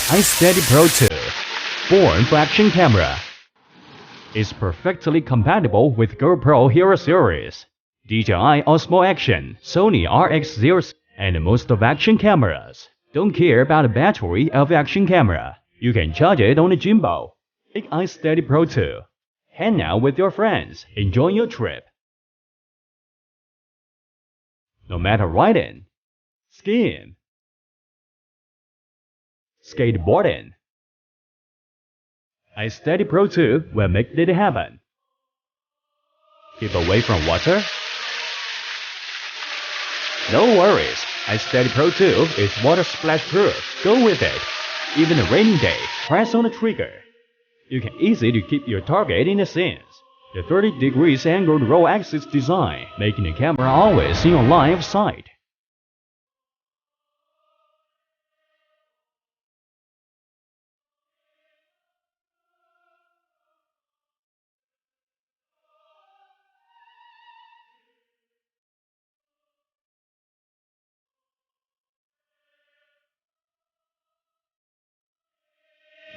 iSteady Pro2, born for action camera. It's perfectly compatible with GoPro Hero series, DJI Osmo Action, Sony RX0, and most of action cameras. Don't care about the battery of action camera. You can charge it on a Gimbal. Take iSteady Pro2. Hang out with your friends. Enjoy your trip. No matter riding, skiing, skateboarding, iSteady Pro2 will make it happen. Keep away from water? No worries, iSteady Pro2 is water splash proof. Go with it. Even a rainy day, press on the trigger. You can easily keep your target in the scenes. The 30 degrees angled roll axis design, making the camera always in your line of sight.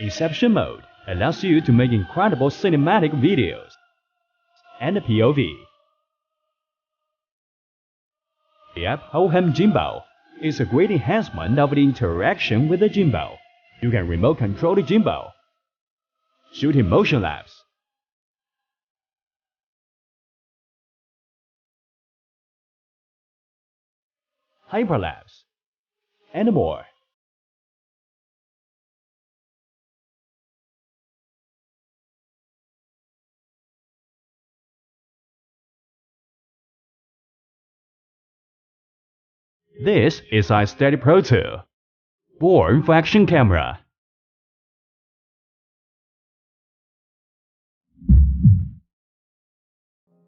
Inception mode allows you to make incredible cinematic videos and a POV. The app Hohem Gimbal is a great enhancement of the interaction with the gimbal. You can remote control the gimbal, shoot in motion lapse, hyperlapse, and more. This is iSteady Pro2, born for action camera.